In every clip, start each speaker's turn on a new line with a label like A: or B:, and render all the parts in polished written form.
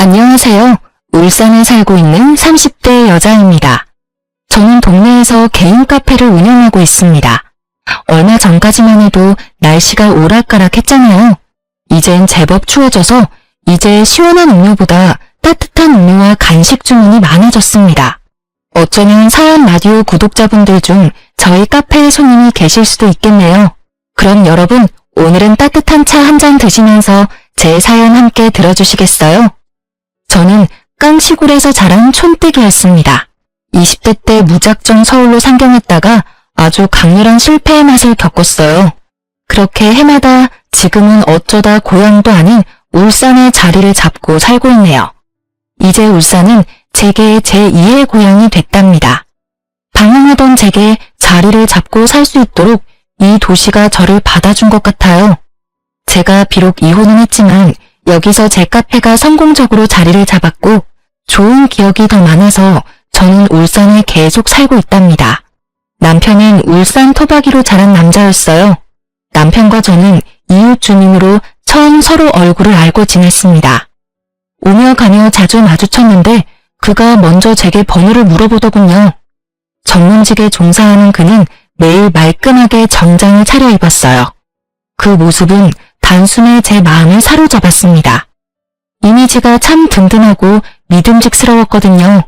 A: 안녕하세요. 울산에 살고 있는 30대 여자입니다. 저는 동네에서 개인 카페를 운영하고 있습니다. 얼마 전까지만 해도 날씨가 오락가락했잖아요. 이젠 제법 추워져서 이제 시원한 음료보다 따뜻한 음료와 간식 주문이 많아졌습니다. 어쩌면 사연 라디오 구독자분들 중 저희 카페에 손님이 계실 수도 있겠네요. 그럼 여러분, 오늘은 따뜻한 차 한 잔 드시면서 제 사연 함께 들어주시겠어요? 저는 깡시골에서 자란 촌뜨기였습니다. 20대 때 무작정 서울로 상경했다가 아주 강렬한 실패의 맛을 겪었어요. 그렇게 해마다 지금은 어쩌다 고향도 아닌 울산에 자리를 잡고 살고 있네요. 이제 울산은 제게 제2의 고향이 됐답니다. 방황하던 제게 자리를 잡고 살 수 있도록 이 도시가 저를 받아준 것 같아요. 제가 비록 이혼은 했지만 여기서 제 카페가 성공적으로 자리를 잡았고 좋은 기억이 더 많아서 저는 울산에 계속 살고 있답니다. 남편은 울산 토박이로 자란 남자였어요. 남편과 저는 이웃 주민으로 처음 서로 얼굴을 알고 지냈습니다. 오며 가며 자주 마주쳤는데 그가 먼저 제게 번호를 물어보더군요. 전문직에 종사하는 그는 매일 말끔하게 정장을 차려입었어요. 그 모습은 단숨에 제 마음을 사로잡았습니다. 이미지가 참 든든하고 믿음직스러웠거든요.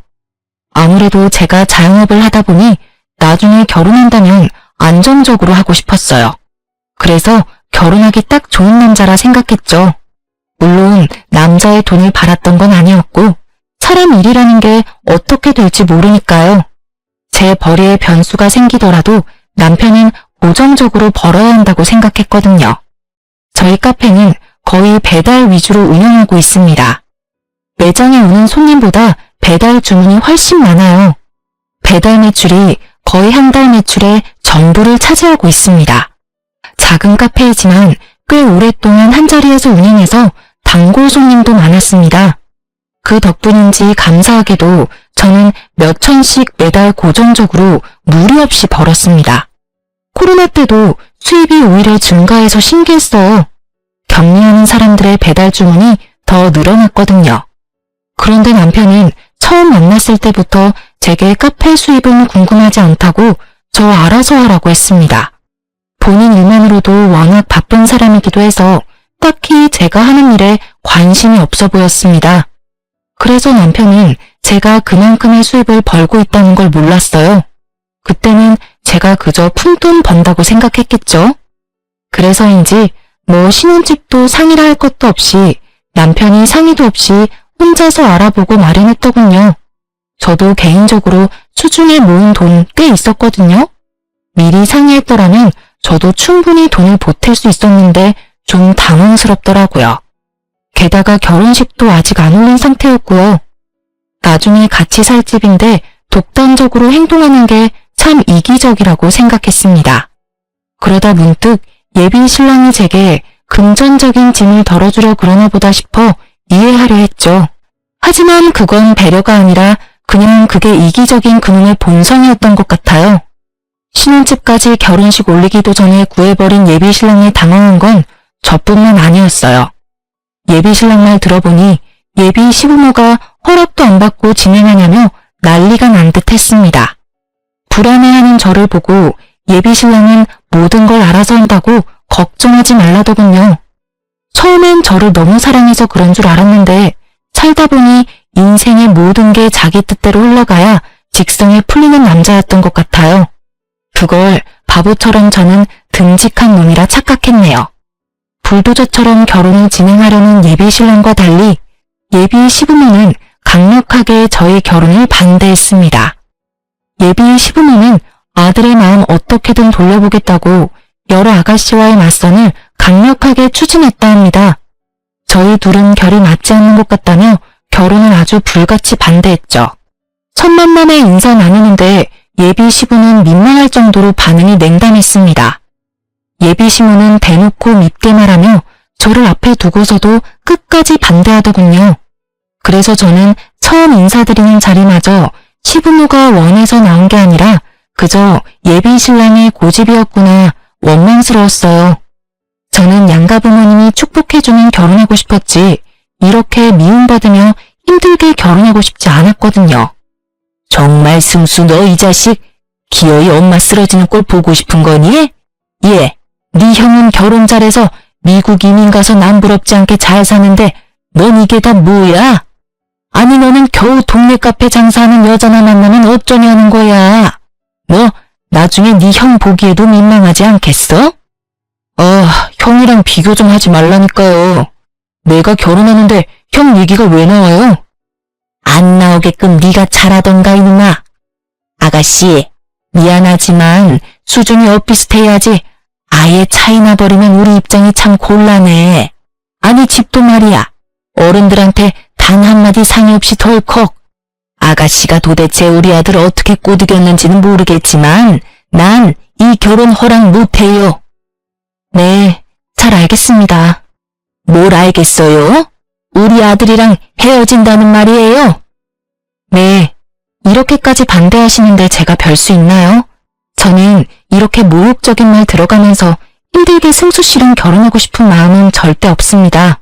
A: 아무래도 제가 자영업을 하다 보니 나중에 결혼한다면 안정적으로 하고 싶었어요. 그래서 결혼하기 딱 좋은 남자라 생각했죠. 물론 남자의 돈을 바랐던 건 아니었고 사람 일이라는 게 어떻게 될지 모르니까요. 제 벌이에 변수가 생기더라도 남편은 고정적으로 벌어야 한다고 생각했거든요. 저희 카페는 거의 배달 위주로 운영하고 있습니다. 매장에 오는 손님보다 배달 주문이 훨씬 많아요. 배달 매출이 거의 한 달 매출의 전부를 차지하고 있습니다. 작은 카페이지만 꽤 오랫동안 한자리에서 운영해서 단골 손님도 많았습니다. 그 덕분인지 감사하게도 저는 몇 천씩 매달 고정적으로 무리 없이 벌었습니다. 코로나 때도 수입이 오히려 증가해서 신기했어요. 격리하는 사람들의 배달 주문이 더 늘어났거든요. 그런데 남편은 처음 만났을 때부터 제게 카페 수입은 궁금하지 않다고 저 알아서 하라고 했습니다. 본인 일만으로도 워낙 바쁜 사람이기도 해서 딱히 제가 하는 일에 관심이 없어 보였습니다. 그래서 남편은 제가 그만큼의 수입을 벌고 있다는 걸 몰랐어요. 그때는 제가 그저 푼돈 번다고 생각했겠죠. 그래서인지 신혼집도 상의를 할 것도 없이 남편이 상의도 없이 혼자서 알아보고 마련했더군요. 저도 개인적으로 수중에 모은 돈 꽤 있었거든요. 미리 상의했더라면 저도 충분히 돈을 보탤 수 있었는데 좀 당황스럽더라고요. 게다가 결혼식도 아직 안 올린 상태였고요. 나중에 같이 살 집인데 독단적으로 행동하는 게 참 이기적이라고 생각했습니다. 그러다 문득 예비 신랑이 제게 금전적인 짐을 덜어주려 그러나 보다 싶어 이해하려 했죠. 하지만 그건 배려가 아니라 그냥 그게 이기적인 그놈의 본성이었던 것 같아요. 신혼집까지 결혼식 올리기도 전에 구해버린 예비 신랑에 당황한 건 저뿐만 아니었어요. 예비 신랑 말 들어보니 예비 시부모가 허락도 안 받고 진행하냐며 난리가 난 듯 했습니다. 불안해하는 저를 보고 예비 신랑은 모든 걸 알아서 한다고 걱정하지 말라더군요. 처음엔 저를 너무 사랑해서 그런 줄 알았는데 살다 보니 인생의 모든 게 자기 뜻대로 흘러가야 직성에 풀리는 남자였던 것 같아요. 그걸 바보처럼 저는 듬직한 놈이라 착각했네요. 불도저처럼 결혼을 진행하려는 예비 신랑과 달리 예비 시부모는 강력하게 저희 결혼을 반대했습니다. 예비 시부모는 아들의 마음 어떻게든 돌려보겠다고 여러 아가씨와의 맞선을 강력하게 추진했다 합니다. 저희 둘은 결이 맞지 않는 것 같다며 결혼을 아주 불같이 반대했죠. 첫 만남에 인사 나누는데 예비 시부는 민망할 정도로 반응이 냉담했습니다. 예비 시모는 대놓고 밉게 말하며 저를 앞에 두고서도 끝까지 반대하더군요. 그래서 저는 처음 인사드리는 자리마저 시부모가 원해서 나온 게 아니라 그저 예비 신랑의 고집이었구나 원망스러웠어요. 저는 양가 부모님이 축복해주면 결혼하고 싶었지 이렇게 미움받으며 힘들게 결혼하고 싶지 않았거든요. 정말 승수 너 이 자식 기어이 엄마 쓰러지는 꼴 보고 싶은 거니? 예, 네 형은 결혼 잘해서 미국 이민 가서 남부럽지 않게 잘 사는데 넌 이게 다 뭐야? 아니 너는 겨우 동네 카페 장사하는 여자나 만나면 어쩌냐는 거야. 너 나중에 네 형 보기에도 민망하지 않겠어? 형이랑 비교 좀 하지 말라니까요. 내가 결혼하는데 형 얘기가 왜 나와요? 안 나오게끔 네가 잘하던가 이놈아. 아가씨, 미안하지만 수준이 엇비슷해야지 아예 차이 나버리면 우리 입장이 참 곤란해. 아니 집도 말이야. 어른들한테 단 한마디 상의 없이 덜컥. 아가씨가 도대체 우리 아들 어떻게 꼬드겼는지는 모르겠지만 난 이 결혼 허락 못해요. 네, 잘 알겠습니다. 뭘 알겠어요? 우리 아들이랑 헤어진다는 말이에요? 네, 이렇게까지 반대하시는데 제가 별 수 있나요? 저는 이렇게 모욕적인 말 들어가면서 힘들게 승수 씨랑 결혼하고 싶은 마음은 절대 없습니다.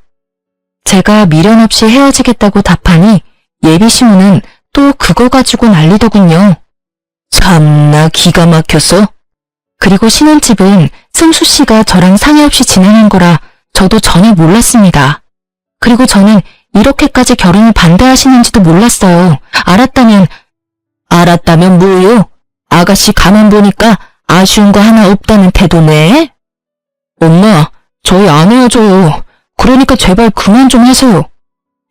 A: 제가 미련 없이 헤어지겠다고 답하니 예비신부는 또 그거 가지고 난리더군요. 참나 기가 막혔어. 그리고 신혼집은 승수 씨가 저랑 상의 없이 진행한 거라 저도 전혀 몰랐습니다. 그리고 저는 이렇게까지 결혼을 반대하시는지도 몰랐어요. 알았다면 뭐요? 아가씨 가만 보니까 아쉬운 거 하나 없다는 태도네. 엄마, 저희 안 헤어져요. 그러니까 제발 그만 좀 하세요.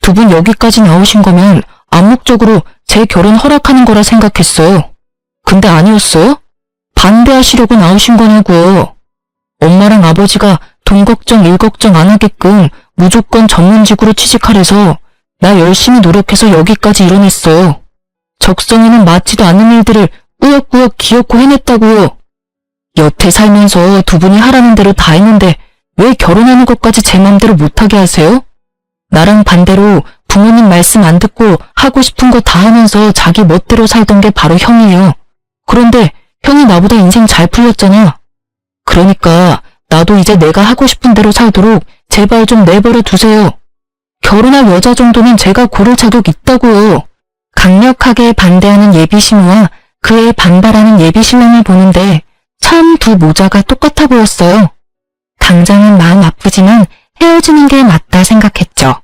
A: 두 분 여기까지 나오신 거면 암묵적으로 제 결혼 허락하는 거라 생각했어요. 근데 아니었어요? 반대하시려고 나오신 거냐고요. 엄마랑 아버지가 돈 걱정, 일 걱정 안 하게끔 무조건 전문직으로 취직하래서 나 열심히 노력해서 여기까지 이뤄냈어요. 적성에는 맞지도 않는 일들을 꾸역꾸역 기어코 해냈다고요. 여태 살면서 두 분이 하라는 대로 다 했는데 왜 결혼하는 것까지 제 맘대로 못하게 하세요? 나랑 반대로 부모님 말씀 안 듣고 하고 싶은 거 다 하면서 자기 멋대로 살던 게 바로 형이에요. 그런데 형이 나보다 인생 잘 풀렸잖아. 그러니까 나도 이제 내가 하고 싶은 대로 살도록 제발 좀 내버려 두세요. 결혼할 여자 정도는 제가 고를 자격 있다고요. 강력하게 반대하는 예비신우와 그에 반발하는 예비신랑을 보는데 참 두 모자가 똑같아 보였어요. 당장은 마음 아프지만 헤어지는 게 맞다 생각했죠.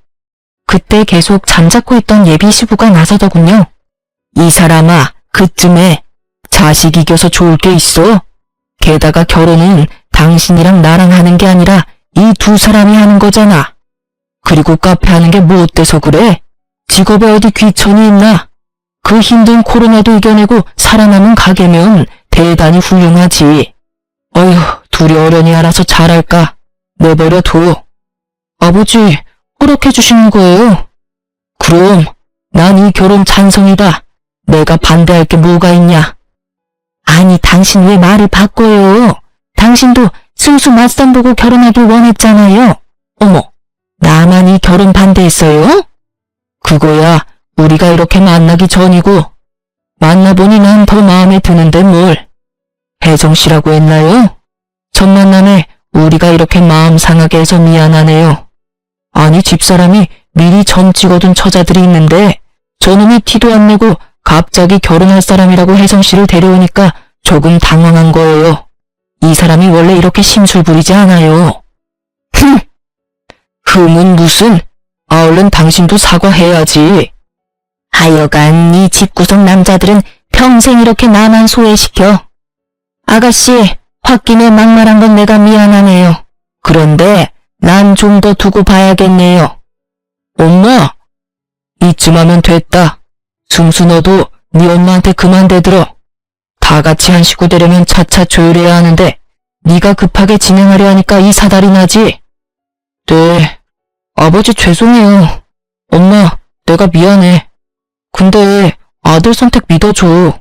A: 그때 계속 잠자코 있던 예비시부가 나서더군요. 이 사람아, 그쯤에 자식 이겨서 좋을 게 있어? 게다가 결혼은 당신이랑 나랑 하는 게 아니라 이 두 사람이 하는 거잖아. 그리고 카페 하는 게 뭐 어때서 그래? 직업에 어디 귀천이 있나? 그 힘든 코로나도 이겨내고 살아남은 가게면 대단히 훌륭하지. 어휴, 둘이 어련히 알아서 잘할까? 내버려 둬. 아버지, 허락해 주시는 거예요? 그럼 난 이 결혼 찬성이다. 내가 반대할 게 뭐가 있냐? 아니, 당신 왜 말을 바꿔요? 당신도 승수 맞선 보고 결혼하길 원했잖아요. 어머, 나만 이 결혼 반대했어요? 그거야 우리가 이렇게 만나기 전이고 만나보니 난 더 마음에 드는데 뭘. 혜정씨라고 했나요? 첫 만남에 우리가 이렇게 마음 상하게 해서 미안하네요. 아니 집사람이 미리 점 찍어둔 처자들이 있는데 저놈이 티도 안 내고 갑자기 결혼할 사람이라고 혜정씨를 데려오니까 조금 당황한 거예요. 이 사람이 원래 이렇게 심술 부리지 않아요. 흠은 무슨? 얼른 당신도 사과해야지. 하여간 이 집구석 남자들은 평생 이렇게 나만 소외시켜. 아가씨, 홧김에 막말한 건 내가 미안하네요. 그런데 난 좀 더 두고 봐야겠네요. 엄마, 이쯤 하면 됐다. 승수 너도 네 엄마한테 그만 대들어. 다 같이 한 식구 되려면 차차 조율해야 하는데 네가 급하게 진행하려 하니까 이 사달이 나지. 네, 아버지 죄송해요. 엄마, 내가 미안해. 근데 아들 선택 믿어줘.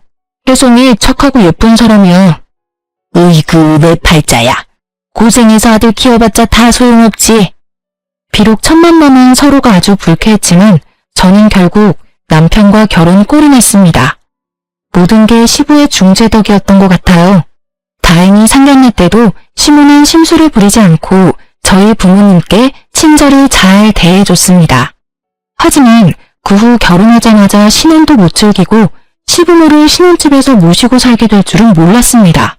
A: 혜성이 착하고 예쁜 사람이야. 으이구, 내 팔자야. 고생해서 아들 키워봤자 다 소용없지. 비록 첫 만남은 서로가 아주 불쾌했지만 저는 결국 남편과 결혼 꼴이 났습니다. 모든 게 시부의 중재덕이었던 것 같아요. 다행히 상견례 때도 시부는 심술을 부리지 않고 저희 부모님께 친절히 잘 대해줬습니다. 하지만 그 후 결혼하자마자 신혼도 못 즐기고 시부모를 신혼집에서 모시고 살게 될 줄은 몰랐습니다.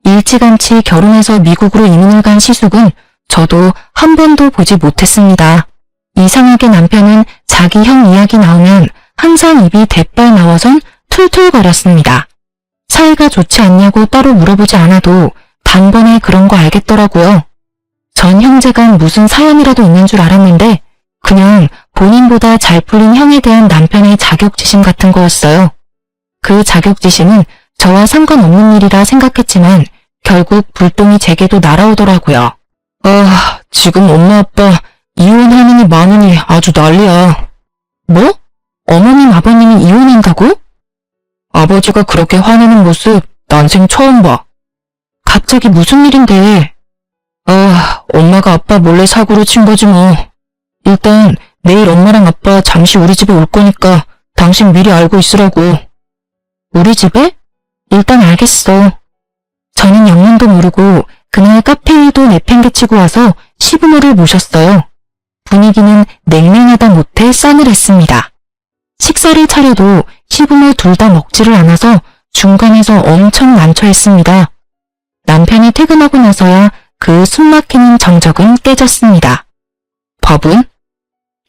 A: 일찌감치 결혼해서 미국으로 이민을 간 시숙은 저도 한 번도 보지 못했습니다. 이상하게 남편은 자기 형 이야기 나오면 항상 입이 대빨 나와선 툴툴거렸습니다. 사이가 좋지 않냐고 따로 물어보지 않아도 단번에 그런 거 알겠더라고요. 전 형제간 무슨 사연이라도 있는 줄 알았는데 그냥 본인보다 잘 풀린 형에 대한 남편의 자격지심 같은 거였어요. 그 자격지심은 저와 상관없는 일이라 생각했지만 결국 불똥이 제게도 날아오더라고요. 아, 지금 엄마 아빠 이혼하느니 마느니 아주 난리야. 뭐? 어머님 아버님이 이혼한다고? 아버지가 그렇게 화내는 모습 난생 처음 봐. 갑자기 무슨 일인데? 아, 엄마가 아빠 몰래 사고를 친 거지 뭐. 일단 내일 엄마랑 아빠 잠시 우리 집에 올 거니까 당신 미리 알고 있으라고. 우리 집에? 일단 알겠어. 저는 영문도 모르고 그날 카페에도 내팽개치고 와서 시부모를 모셨어요. 분위기는 냉랭하다 못해 싸늘했습니다. 식사를 차려도 시부모 둘 다 먹지를 않아서 중간에서 엄청 난처했습니다. 남편이 퇴근하고 나서야 그 숨막히는 정적은 깨졌습니다. 밥은?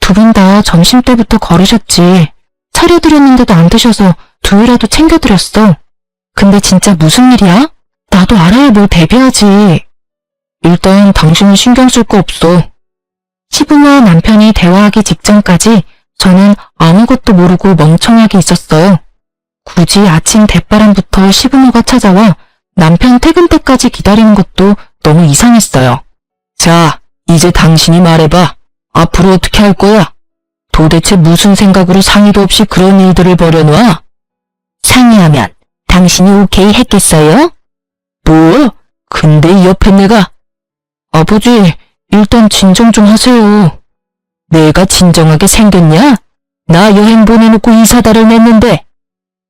A: 두 분 다 점심때부터 거르셨지. 차려드렸는데도 안 드셔서 두유라도 챙겨드렸어. 근데 진짜 무슨 일이야? 나도 알아야 뭘 대비하지. 일단 당신은 신경 쓸 거 없어. 시부모와 남편이 대화하기 직전까지 저는 아무것도 모르고 멍청하게 있었어요. 굳이 아침 대바람부터 시부모가 찾아와 남편 퇴근 때까지 기다리는 것도 너무 이상했어요. 자, 이제 당신이 말해봐. 앞으로 어떻게 할 거야? 도대체 무슨 생각으로 상의도 없이 그런 일들을 벌여놔? 상의하면 당신이 오케이 했겠어요? 뭐? 근데 이 옆에 내가... 아버지, 일단 진정 좀 하세요. 내가 진정하게 생겼냐? 나 여행 보내놓고 이사다를 냈는데.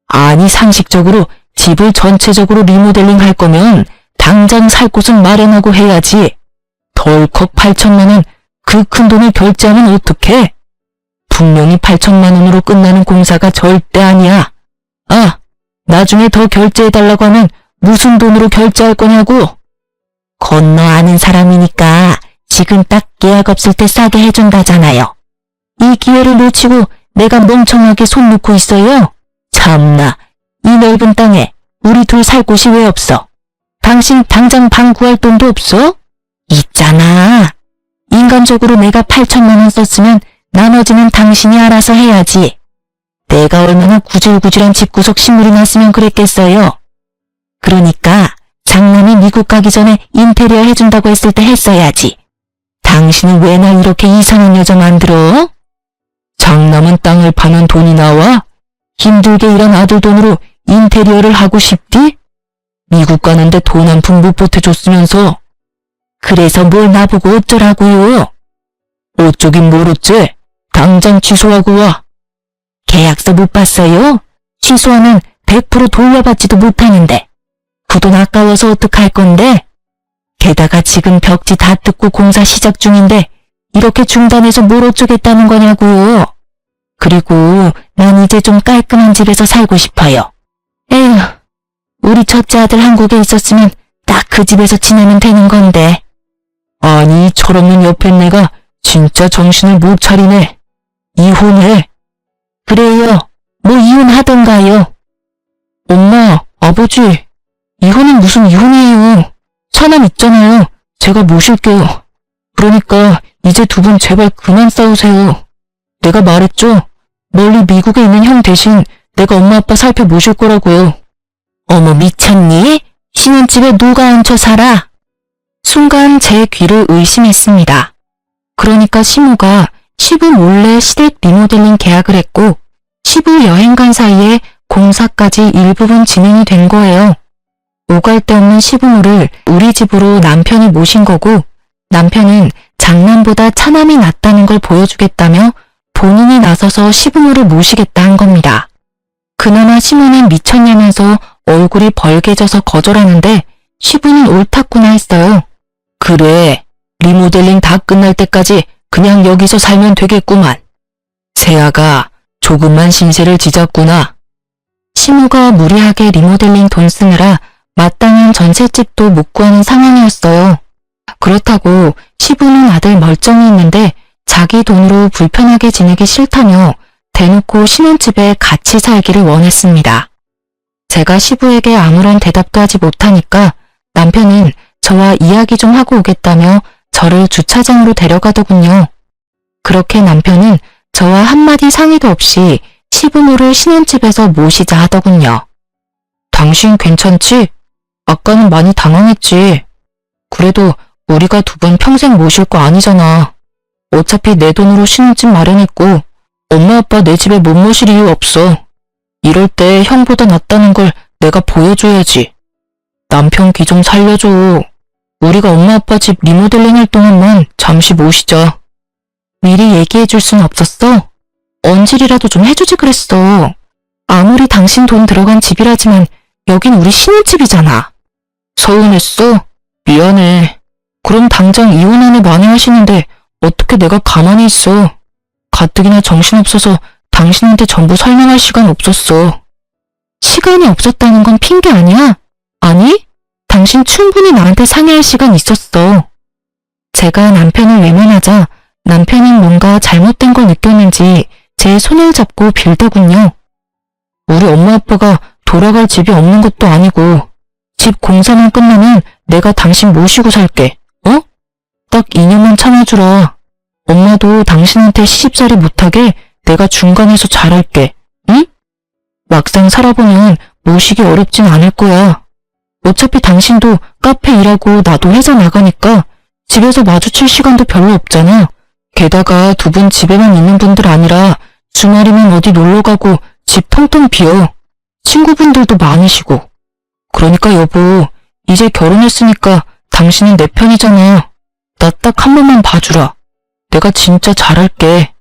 A: 아니, 상식적으로 집을 전체적으로 리모델링 할 거면 당장 살 곳은 마련하고 해야지. 덜컥 8천만 원, 그 큰 돈을 결제하면 어떡해? 분명히 8천만 원으로 끝나는 공사가 절대 아니야. 아, 나중에 더 결제해달라고 하면 무슨 돈으로 결제할 거냐고? 건너 아는 사람이니까 지금 딱 계약 없을 때 싸게 해준다잖아요. 이 기회를 놓치고 내가 멍청하게 손 놓고 있어요? 참나, 이 넓은 땅에 우리 둘 살 곳이 왜 없어? 당신 당장 방 구할 돈도 없어? 있잖아. 인간적으로 내가 8천만 원 썼으면 나머지는 당신이 알아서 해야지. 내가 얼마나 구질구질한 집구석 식물이 났으면 그랬겠어요. 그러니까 장남이 미국 가기 전에 인테리어 해준다고 했을 때 했어야지. 당신은 왜 날 이렇게 이상한 여자 만들어? 장남은 땅을 파면 돈이 나와? 힘들게 일한 아들 돈으로 인테리어를 하고 싶디? 미국 가는데 돈 한 푼 못 보태줬으면서. 그래서 뭘 나보고 어쩌라고요? 어쩌긴 뭘 어째? 당장 취소하고 와. 계약서 못 봤어요? 취소하면 100% 돌려받지도 못하는데. 그 돈 아까워서 어떡할 건데? 게다가 지금 벽지 다 뜯고 공사 시작 중인데 이렇게 중단해서 뭘 어쩌겠다는 거냐고요. 그리고 난 이제 좀 깔끔한 집에서 살고 싶어요. 에휴, 우리 첫째 아들 한국에 있었으면 딱 그 집에서 지내면 되는 건데. 아니, 철없는 옆에 내가 진짜 정신을 못 차리네. 이혼해. 그래요. 뭐 이혼하던가요. 엄마, 아버지, 이혼은 무슨 이혼이에요. 차남 있잖아요. 제가 모실게요. 그러니까 이제 두 분 제발 그만 싸우세요. 내가 말했죠? 멀리 미국에 있는 형 대신 내가 엄마 아빠 살펴 모실 거라고요. 어머, 미쳤니? 신혼집에 누가 얹혀 살아? 순간 제 귀를 의심했습니다. 그러니까 시모가 시부 몰래 시댁 리모델링 계약을 했고 시부 여행 간 사이에 공사까지 일부분 진행이 된 거예요. 오갈 데 없는 시부모를 우리 집으로 남편이 모신 거고 남편은 장남보다 차남이 낫다는 걸 보여주겠다며 본인이 나서서 시부모를 모시겠다 한 겁니다. 그나마 시모는 미쳤냐면서 얼굴이 벌개져서 거절하는데 시부는 옳았구나 했어요. 그래, 리모델링 다 끝날 때까지 그냥 여기서 살면 되겠구만. 세아가 조금만 신세를 지졌구나. 시모가 무리하게 리모델링 돈 쓰느라 마땅한 전셋집도 못 구하는 상황이었어요. 그렇다고 시부는 아들 멀쩡히 있는데 자기 돈으로 불편하게 지내기 싫다며 대놓고 신혼집에 같이 살기를 원했습니다. 제가 시부에게 아무런 대답도 하지 못하니까 남편은 저와 이야기 좀 하고 오겠다며 저를 주차장으로 데려가더군요. 그렇게 남편은 저와 한마디 상의도 없이 시부모를 신혼집에서 모시자 하더군요. 당신 괜찮지? 아까는 많이 당황했지. 그래도 우리가 두 번 평생 모실 거 아니잖아. 어차피 내 돈으로 신혼집 마련했고 엄마 아빠 내 집에 못 모실 이유 없어. 이럴 때 형보다 낫다는 걸 내가 보여줘야지. 남편 귀 좀 살려줘. 우리가 엄마 아빠 집 리모델링 할 동안만 잠시 모시자. 미리 얘기해줄 순 없었어? 언질이라도 좀 해주지 그랬어. 아무리 당신 돈 들어간 집이라지만 여긴 우리 신혼집이잖아. 서운했어? 미안해. 그럼 당장 이혼안에 만회하시는데 어떻게 내가 가만히 있어. 가뜩이나 정신없어서 당신한테 전부 설명할 시간 없었어. 시간이 없었다는 건 핑계 아니야? 아니? 당신 충분히 나한테 상의할 시간 있었어. 제가 남편을 외면하자 남편이 뭔가 잘못된 걸 느꼈는지 제 손을 잡고 빌더군요. 우리 엄마 아빠가 돌아갈 집이 없는 것도 아니고 집 공사만 끝나면 내가 당신 모시고 살게. 어? 딱 2년만 참아주라. 엄마도 당신한테 시집살이 못하게 내가 중간에서 잘할게. 응? 막상 살아보면 모시기 어렵진 않을 거야. 어차피 당신도 카페 일하고 나도 회사 나가니까 집에서 마주칠 시간도 별로 없잖아. 게다가 두 분 집에만 있는 분들 아니라 주말이면 어디 놀러가고 집 텅텅 비어. 친구분들도 많으시고. 그러니까 여보, 이제 결혼했으니까 당신은 내 편이잖아. 나 딱 한 번만 봐주라. 내가 진짜 잘할게.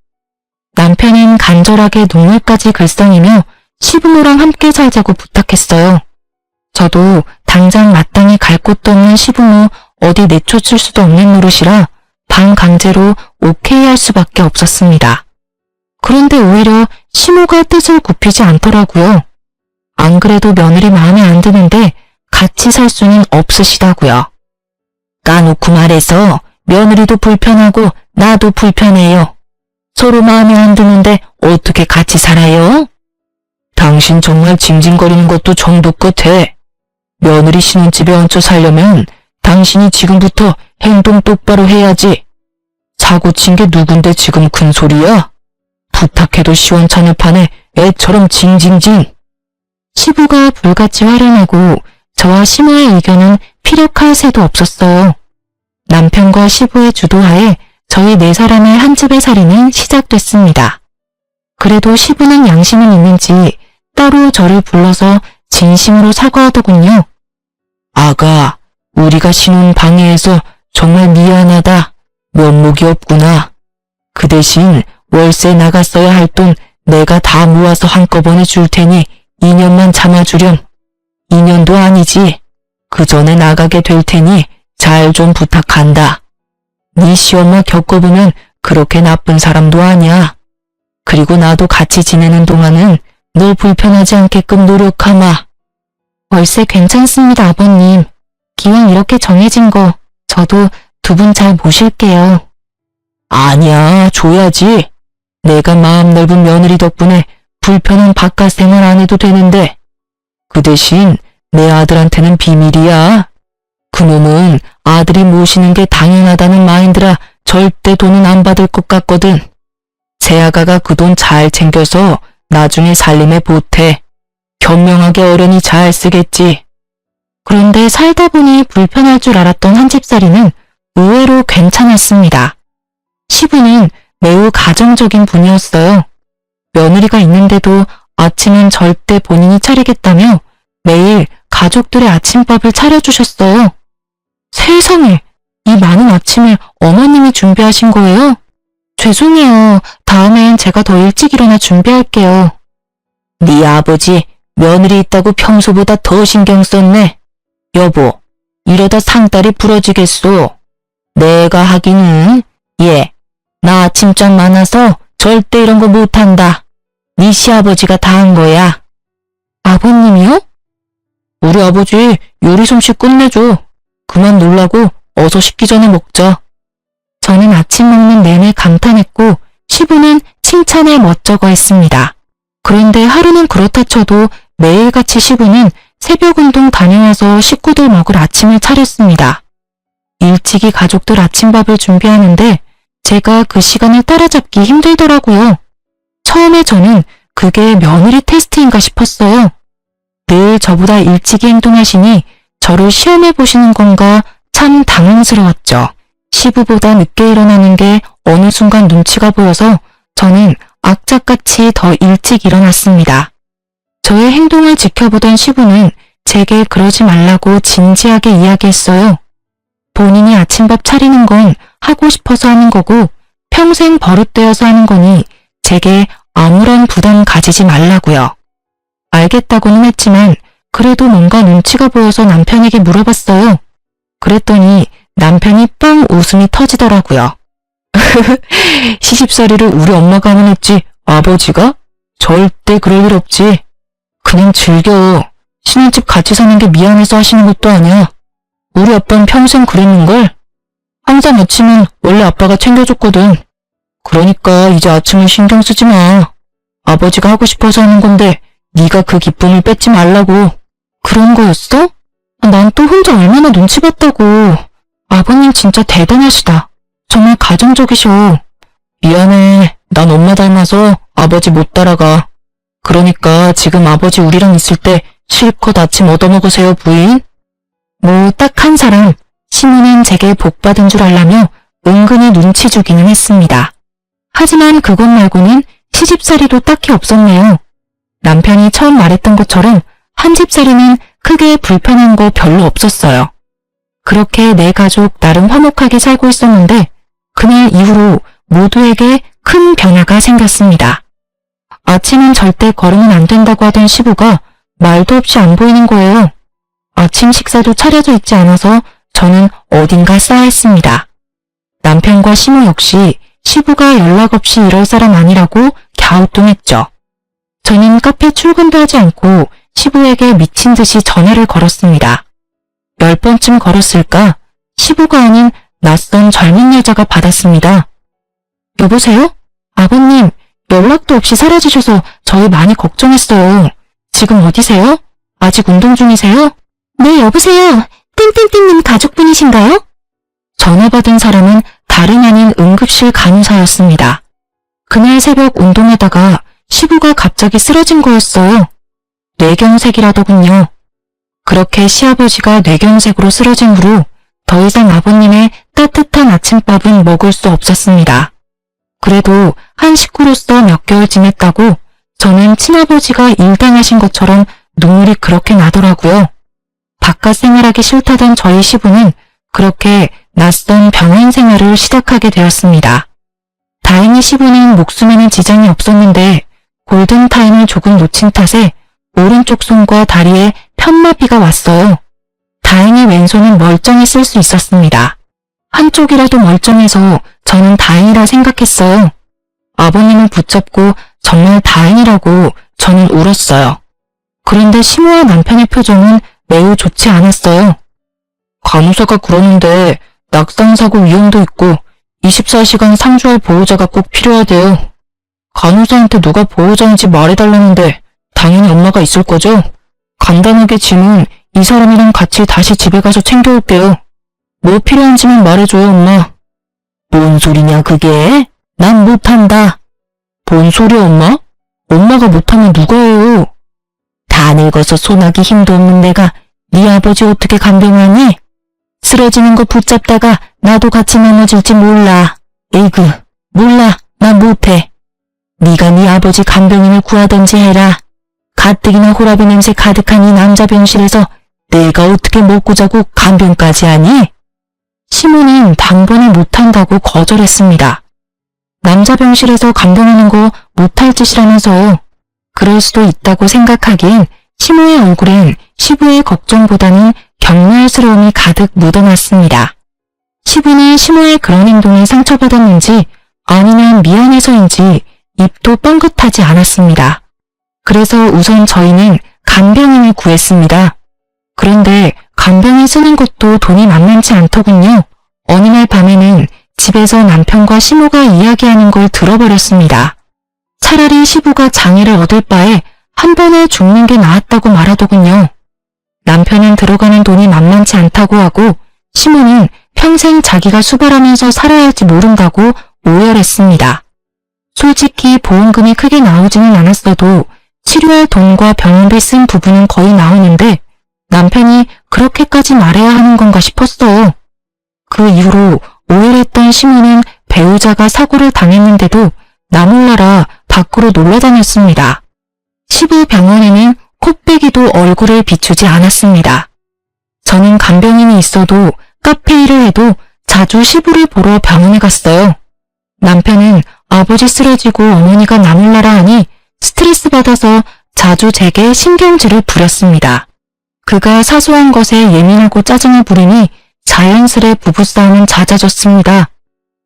A: 남편은 간절하게 눈물까지 글썽이며 시부모랑 함께 살자고 부탁했어요. 저도 당장 마땅히 갈 곳도 없는 시부모 어디 내쫓을 수도 없는 노릇이라 반강제로 오케이 할 수밖에 없었습니다. 그런데 오히려 시모가 뜻을 굽히지 않더라고요. 안 그래도 며느리 마음에 안 드는데 같이 살 수는 없으시다고요. 까놓고 말해서 며느리도 불편하고 나도 불편해요. 서로 마음에 안 드는데 어떻게 같이 살아요? 당신 정말 징징거리는 것도 정도 끝해. 며느리 신혼집에 얹혀 살려면 당신이 지금부터 행동 똑바로 해야지. 사고 친 게 누군데 지금 큰 소리야? 부탁해도 시원찮을 판에 애처럼 징징징. 시부가 불같이 화를 내고 저와 시모의 의견은 피력할 새도 없었어요. 남편과 시부의 주도하에 저희 네 사람의 한 집의 살이는 시작됐습니다. 그래도 시부는 양심은 있는지 따로 저를 불러서 진심으로 사과하더군요. 아가, 우리가 신혼 방해해서 정말 미안하다. 면목이 없구나. 그 대신 월세 나갔어야 할 돈 내가 다 모아서 한꺼번에 줄 테니 2년만 참아주렴. 2년도 아니지. 그 전에 나가게 될 테니 잘 좀 부탁한다. 네 시엄마 겪어보면 그렇게 나쁜 사람도 아니야. 그리고 나도 같이 지내는 동안은 너 불편하지 않게끔 노력하마. 월세 괜찮습니다, 아버님. 기왕 이렇게 정해진 거 저도 두 분 잘 모실게요. 아니야, 줘야지. 내가 마음 넓은 며느리 덕분에 불편한 바깥 생활 안 해도 되는데. 그 대신 내 아들한테는 비밀이야. 그놈은 아들이 모시는 게 당연하다는 마인드라 절대 돈은 안 받을 것 같거든. 제 아가가 그 돈 잘 챙겨서 나중에 살림에 보태. 현명하게 어련히 잘 쓰겠지. 그런데 살다 보니 불편할 줄 알았던 한 집살이는 의외로 괜찮았습니다. 시부는 매우 가정적인 분이었어요. 며느리가 있는데도 아침은 절대 본인이 차리겠다며 매일 가족들의 아침밥을 차려주셨어요. 세상에, 이 많은 아침을 어머님이 준비하신 거예요? 죄송해요. 다음엔 제가 더 일찍 일어나 준비할게요. 네 아버지 며느리 있다고 평소보다 더 신경 썼네. 여보, 이러다 상다리 부러지겠소. 내가 하기는 나 아침잠 많아서 절대 이런 거 못한다. 네 시아버지가 다 한 거야. 아버님이요? 우리 아버지 요리 솜씨 끝내줘. 그만 놀라고 어서 식기 전에 먹자. 저는 아침 먹는 내내 감탄했고 시부는 칭찬에 멋쩍어 했습니다. 그런데 하루는 그렇다 쳐도 매일같이 시부는 새벽 운동 다녀와서 식구들 먹을 아침을 차렸습니다. 일찍이 가족들 아침밥을 준비하는데 제가 그 시간을 따라잡기 힘들더라고요. 처음에 저는 그게 며느리 테스트인가 싶었어요. 늘 저보다 일찍이 행동하시니 저를 시험해 보시는 건가 참 당황스러웠죠. 시부보다 늦게 일어나는 게 어느 순간 눈치가 보여서 저는 악착같이 더 일찍 일어났습니다. 저의 행동을 지켜보던 시부는 제게 그러지 말라고 진지하게 이야기했어요. 본인이 아침밥 차리는 건 하고 싶어서 하는 거고 평생 버릇되어서 하는 거니 제게 아무런 부담 가지지 말라고요. 알겠다고는 했지만 그래도 뭔가 눈치가 보여서 남편에게 물어봤어요. 그랬더니 남편이 뻥 웃음이 터지더라고요. 시집살이를 우리 엄마가 하면 했지 아버지가? 절대 그럴 일 없지. 그냥 즐겨. 신혼집 같이 사는 게 미안해서 하시는 것도 아니야. 우리 아빠는 평생 그랬는걸. 항상 아침은 원래 아빠가 챙겨줬거든. 그러니까 이제 아침은 신경 쓰지 마. 아버지가 하고 싶어서 하는 건데 네가 그 기쁨을 뺏지 말라고. 그런 거였어? 난 또 혼자 얼마나 눈치 봤다고. 아버님 진짜 대단하시다. 정말 가정적이셔. 미안해. 난 엄마 닮아서 아버지 못 따라가. 그러니까 지금 아버지 우리랑 있을 때 실컷 아침 얻어먹으세요, 부인. 뭐 딱 한 사람, 시모는 제게 복 받은 줄 알라며 은근히 눈치 주기는 했습니다. 하지만 그것 말고는 시집살이도 딱히 없었네요. 남편이 처음 말했던 것처럼 한 집살이는 크게 불편한 거 별로 없었어요. 그렇게 내 가족 나름 화목하게 살고 있었는데 그날 이후로 모두에게 큰 변화가 생겼습니다. 아침은 절대 걸으면 안 된다고 하던 시부가 말도 없이 안 보이는 거예요. 아침 식사도 차려져 있지 않아서 저는 어딘가 싸했습니다. 남편과 시모 역시 시부가 연락 없이 이럴 사람 아니라고 갸우뚱했죠. 저는 카페 출근도 하지 않고 시부에게 미친 듯이 전화를 걸었습니다. 10번쯤 걸었을까? 시부가 아닌 낯선 젊은 여자가 받았습니다. 여보세요? 아버님, 연락도 없이 사라지셔서 저희 많이 걱정했어요. 지금 어디세요? 아직 운동 중이세요? 네, 여보세요. 땡땡땡님 가족분이신가요? 전화 받은 사람은 다름 아닌 응급실 간호사였습니다. 그날 새벽 운동하다가 시부가 갑자기 쓰러진 거였어요. 뇌경색이라더군요. 그렇게 시아버지가 뇌경색으로 쓰러진 후로 더 이상 아버님의 따뜻한 아침밥은 먹을 수 없었습니다. 그래도 한 식구로서 몇 개월 지냈다고 저는 친아버지가 일당하신 것처럼 눈물이 그렇게 나더라고요. 바깥 생활하기 싫다던 저희 시부는 그렇게 낯선 병원 생활을 시작하게 되었습니다. 다행히 시부는 목숨에는 지장이 없었는데 골든타임을 조금 놓친 탓에 오른쪽 손과 다리에 편마비가 왔어요. 다행히 왼손은 멀쩡히 쓸 수 있었습니다. 한쪽이라도 멀쩡해서 저는 다행이라 생각했어요. 아버님을 붙잡고 정말 다행이라고 저는 울었어요. 그런데 시모와 남편의 표정은 매우 좋지 않았어요. 간호사가 그러는데 낙상사고 위험도 있고 24시간 상주할 보호자가 꼭 필요하대요. 간호사한테 누가 보호자인지 말해달라는데 당연히 엄마가 있을 거죠? 간단하게 짐은 이 사람이랑 같이 다시 집에 가서 챙겨올게요. 뭐 필요한지만 말해줘요, 엄마. 뭔 소리냐 그게? 난 못한다. 뭔 소리야, 엄마? 엄마가 못하면 누가 해요? 다 늙어서 손하기 힘도 없는 내가 네 아버지 어떻게 간병하니? 쓰러지는 거 붙잡다가 나도 같이 넘어질지 몰라. 에이그, 몰라. 나 못해. 네가 네 아버지 간병인을 구하던지 해라. 가뜩이나 호라비 냄새 가득한 이 남자 병실에서 내가 어떻게 먹고 자고 간병까지 하니? 시모는 단번에 못한다고 거절했습니다. 남자 병실에서 간병하는 거 못할 짓이라면서요. 그럴 수도 있다고 생각하기엔 시모의 얼굴엔 시부의 걱정보다는 경멸스러움이 가득 묻어났습니다. 시부는 시모의 그런 행동에 상처받았는지 아니면 미안해서인지 입도 뻥긋하지 않았습니다. 그래서 우선 저희는 간병인을 구했습니다. 그런데 간병인 쓰는 것도 돈이 만만치 않더군요. 어느 날 밤에는 집에서 남편과 시부가 이야기하는 걸 들어버렸습니다. 차라리 시부가 장애를 얻을 바에 한 번에 죽는 게 나았다고 말하더군요. 남편은 들어가는 돈이 만만치 않다고 하고 시부는 평생 자기가 수발하면서 살아야 할지 모른다고 오열했습니다. 솔직히 보험금이 크게 나오지는 않았어도 치료할 돈과 병원비 쓴 부분은 거의 나오는데 남편이 그렇게까지 말해야 하는 건가 싶었어요. 그 이후로 오열했던 시모는 배우자가 사고를 당했는데도 나 몰라라 밖으로 놀러다녔습니다. 시부 병원에는 코빼기도 얼굴을 비추지 않았습니다. 저는 간병인이 있어도 카페 일을 해도 자주 시부를 보러 병원에 갔어요. 남편은 아버지 쓰러지고 어머니가 나 몰라라 하니 스트레스 받아서 자주 제게 신경질을 부렸습니다. 그가 사소한 것에 예민하고 짜증을 부리니 자연스레 부부싸움은 잦아졌습니다.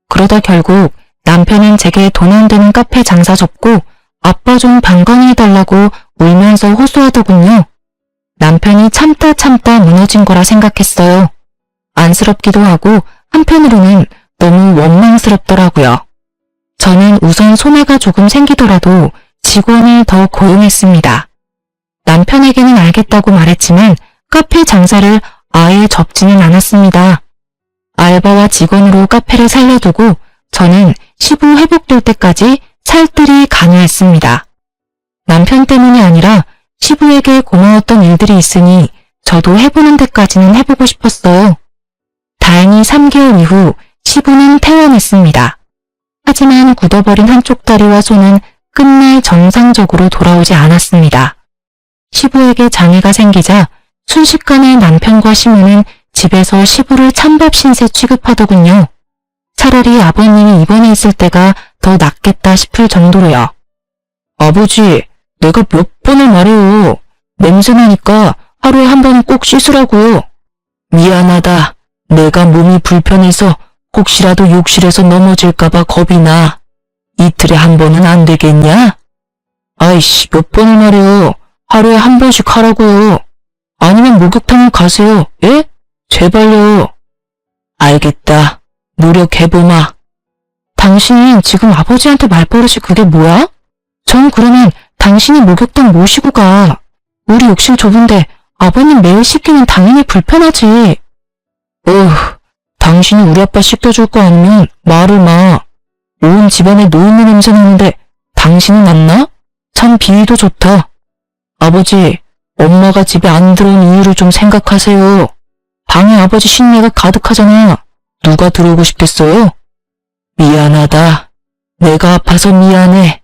A: 그러다 결국 남편은 제게 돈 안 되는 카페 장사 접고 아빠 좀 방광해달라고 울면서 호소하더군요. 남편이 참다 무너진 거라 생각했어요. 안쓰럽기도 하고 한편으로는 너무 원망스럽더라고요. 저는 우선 손해가 조금 생기더라도 직원을 더 고용했습니다. 남편에게는 알겠다고 말했지만 카페 장사를 아예 접지는 않았습니다. 알바와 직원으로 카페를 살려두고 저는 시부 회복될 때까지 살뜰히 강요했습니다. 남편 때문이 아니라 시부에게 고마웠던 일들이 있으니 저도 해보는 데까지는 해보고 싶었어요. 다행히 3개월 이후 시부는 퇴원했습니다. 하지만 굳어버린 한쪽 다리와 손은 끝내 정상적으로 돌아오지 않았습니다. 시부에게 장애가 생기자 순식간에 남편과 시모는 집에서 시부를 찬밥 신세 취급하더군요. 차라리 아버님이 입원해 있을 때가 더 낫겠다 싶을 정도로요. 아버지, 내가 몇 번을 말해요. 냄새나니까 하루에 한 번은 꼭 씻으라고요. 미안하다. 내가 몸이 불편해서 혹시라도 욕실에서 넘어질까봐 겁이 나. 이틀에 한 번은 안 되겠냐? 아이씨, 몇 번을 말해요. 하루에 한 번씩 하라고요. 아니면 목욕탕을 가세요. 예? 제발요. 알겠다. 노력해보마. 당신은 지금 아버지한테 말버릇이 그게 뭐야? 전 그러면 당신이 목욕탕 모시고 가. 우리 욕실 좁은데 아버님 매일 씻기는 당연히 불편하지. 당신이 우리 아빠 씻겨줄 거 아니면 말을 마. 온 집안에 노인네 냄새 나는데 당신은 안 나? 참 비위도 좋다. 아버지, 엄마가 집에 안 들어온 이유를 좀 생각하세요. 방에 아버지 신내가 가득하잖아. 누가 들어오고 싶겠어요? 미안하다. 내가 아파서 미안해.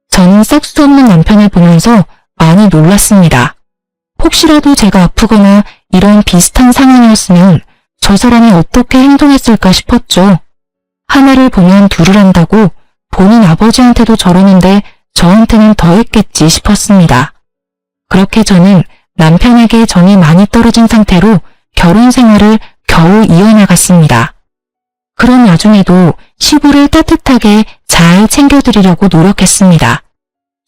A: 저는 썩 수 없는 남편을 보면서 많이 놀랐습니다. 혹시라도 제가 아프거나 이런 비슷한 상황이었으면 저 사람이 어떻게 행동했을까 싶었죠. 하나를 보면 둘을 한다고 본인 아버지한테도 저러는데 저한테는 더 했겠지 싶었습니다. 그렇게 저는 남편에게 정이 많이 떨어진 상태로 결혼 생활을 겨우 이어나갔습니다. 그런 와중에도 시부를 따뜻하게 잘 챙겨드리려고 노력했습니다.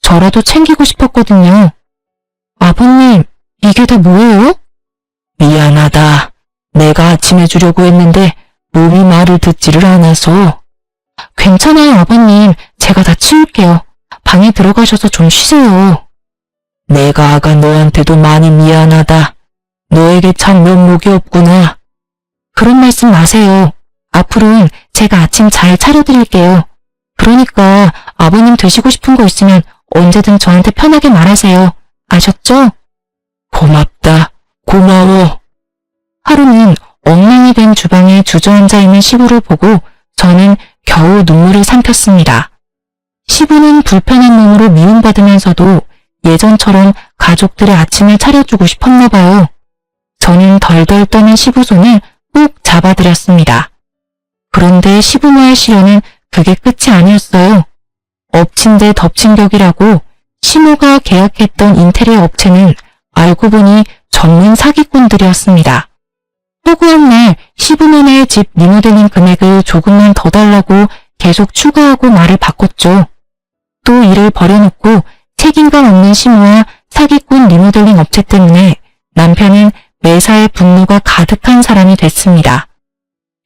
A: 저라도 챙기고 싶었거든요. 아버님, 이게 다 뭐예요? 미안하다. 내가 아침 해주려고 했는데 몸이 말을 듣지를 않아서. 괜찮아요, 아버님. 제가 다 치울게요. 방에 들어가셔서 좀 쉬세요. 내가 아가 너한테도 많이 미안하다. 너에게 참 면목이 없구나. 그런 말씀 마세요. 앞으로는 제가 아침 잘 차려드릴게요. 그러니까 아버님 드시고 싶은 거 있으면 언제든 저한테 편하게 말하세요. 아셨죠? 고맙다. 고마워. 하루는 엉망이 된 주방에 주저앉아 있는 시부를 보고 저는 겨우 눈물을 삼켰습니다. 시부는 불편한 몸으로 미움받으면서도 예전처럼 가족들의 아침을 차려주고 싶었나 봐요. 저는 덜덜 떠는 시부 손을 꾹 잡아드렸습니다. 그런데 시부모의 시련은 그게 끝이 아니었어요. 엎친 데 덮친 격이라고 시모가 계약했던 인테리어 업체는 알고 보니 전문 사기꾼들이었습니다. 허구한 날 시부모네 집 리모델링 금액을 조금만 더 달라고 계속 추가하고 말을 바꿨죠. 또 일을 버려놓고 책임감 없는 시모와 사기꾼 리모델링 업체 때문에 남편은 매사에 분노가 가득한 사람이 됐습니다.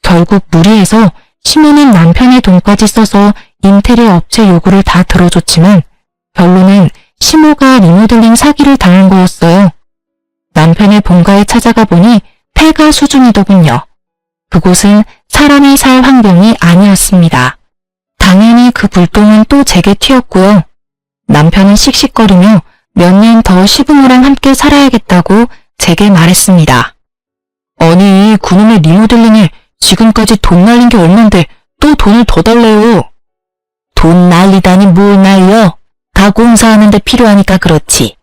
A: 결국 무리해서 시모는 남편의 돈까지 써서 인테리어 업체 요구를 다 들어줬지만 결론은 시모가 리모델링 사기를 당한 거였어요. 남편의 본가에 찾아가 보니 폐가 수준이더군요. 그곳은 사람이 살 환경이 아니었습니다. 당연히 그 불똥은 또 제게 튀었고요. 남편은 씩씩거리며 몇 년 더 시부모랑 함께 살아야겠다고 제게 말했습니다. 아니, 그놈의 리모델링에 지금까지 돈 날린 게 얼만데 또 돈을 더 달래요. 돈 날리다니 뭘 날려? 다 공사하는데 필요하니까 그렇지.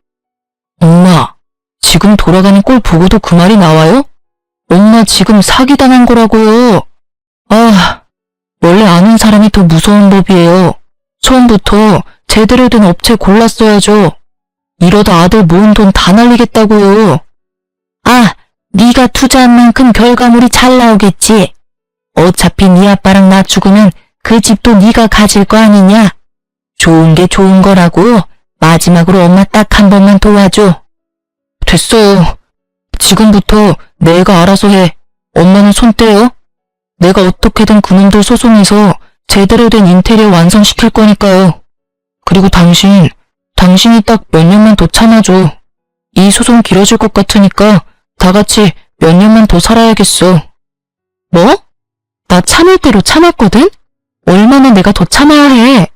A: 엄마, 지금 돌아가는 꼴 보고도 그 말이 나와요? 엄마 지금 사기당한 거라고요. 아, 원래 아는 사람이 더 무서운 법이에요. 처음부터 제대로 된 업체 골랐어야죠. 이러다 아들 모은 돈 다 날리겠다고요. 아, 네가 투자한 만큼 결과물이 잘 나오겠지. 어차피 네 아빠랑 나 죽으면 그 집도 네가 가질 거 아니냐. 좋은 게 좋은 거라고. 마지막으로 엄마 딱 한 번만 도와줘. 됐어요. 지금부터 내가 알아서 해. 엄마는 손 떼요. 내가 어떻게든 그놈들 소송해서 제대로 된 인테리어 완성시킬 거니까요. 그리고 당신이 딱 몇 년만 더 참아줘. 이 소송 길어질 것 같으니까 다 같이 몇 년만 더 살아야겠어. 뭐? 나 참을 대로 참았거든? 얼마나 내가 더 참아야 해?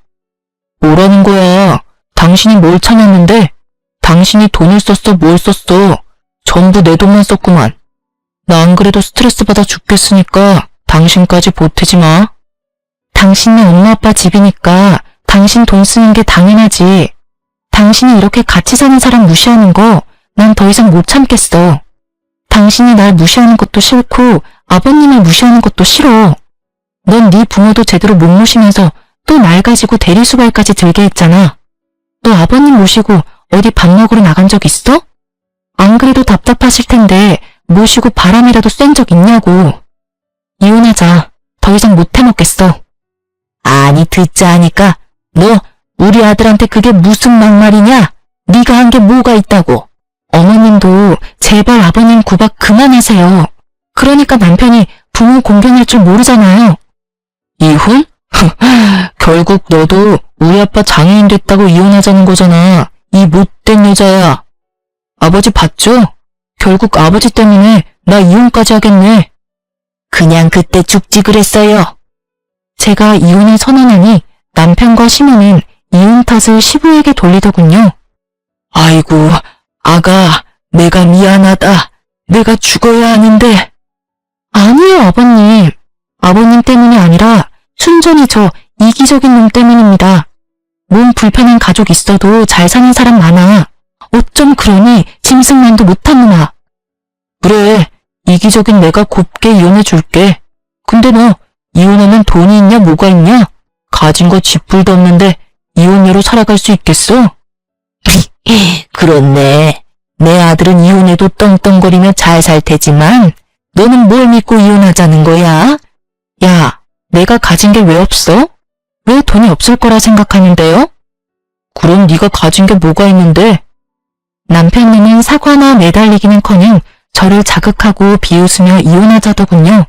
A: 뭐라는 거야? 당신이 뭘 참았는데? 당신이 돈을 썼어, 뭘 썼어? 전부 내 돈만 썼구만. 나 안 그래도 스트레스 받아 죽겠으니까 당신까지 보태지 마. 당신네 엄마 아빠 집이니까 당신 돈 쓰는 게 당연하지. 당신이 이렇게 같이 사는 사람 무시하는 거 난 더 이상 못 참겠어. 당신이 날 무시하는 것도 싫고 아버님을 무시하는 것도 싫어. 넌 네 부모도 제대로 못 모시면서 또 날 가지고 대리수발까지 들게 했잖아. 너 아버님 모시고 어디 밥 먹으러 나간 적 있어? 안 그래도 답답하실 텐데 모시고 바람이라도 쐰 적 있냐고. 이혼하자. 더 이상 못 해먹겠어. 아니 듣자 하니까 너 우리 아들한테 그게 무슨 막말이냐? 네가 한 게 뭐가 있다고. 어머님도 제발 아버님 구박 그만하세요. 그러니까 남편이 부모 공경할 줄 모르잖아요. 이혼? 결국 너도 우리 아빠 장애인 됐다고 이혼하자는 거잖아. 이 못된 여자야. 아버지 봤죠? 결국 아버지 때문에 나 이혼까지 하겠네. 그냥 그때 죽지 그랬어요. 제가 이혼을 선언하니 남편과 시모는 이혼 탓을 시부에게 돌리더군요. 아이고, 아가, 내가 미안하다. 내가 죽어야 하는데. 아니에요, 아버님. 아버님 때문이 아니라 순전히 저 이기적인 놈 때문입니다. 몸 불편한 가족 있어도 잘 사는 사람 많아. 어쩜 그러니 짐승만도 못한 놈아. 그래, 이기적인 내가 곱게 이혼해 줄게. 근데 너 이혼하면 돈이 있냐 뭐가 있냐? 가진 거 쥐뿔도 없는데 이혼녀로 살아갈 수 있겠어? 그렇네. 내 아들은 이혼해도 떵떵거리며 잘 살 테지만 너는 뭘 믿고 이혼하자는 거야? 야, 내가 가진 게 왜 없어? 왜 돈이 없을 거라 생각하는데요? 그럼 네가 가진 게 뭐가 있는데? 남편님은 사과나 매달리기는커녕 저를 자극하고 비웃으며 이혼하자더군요.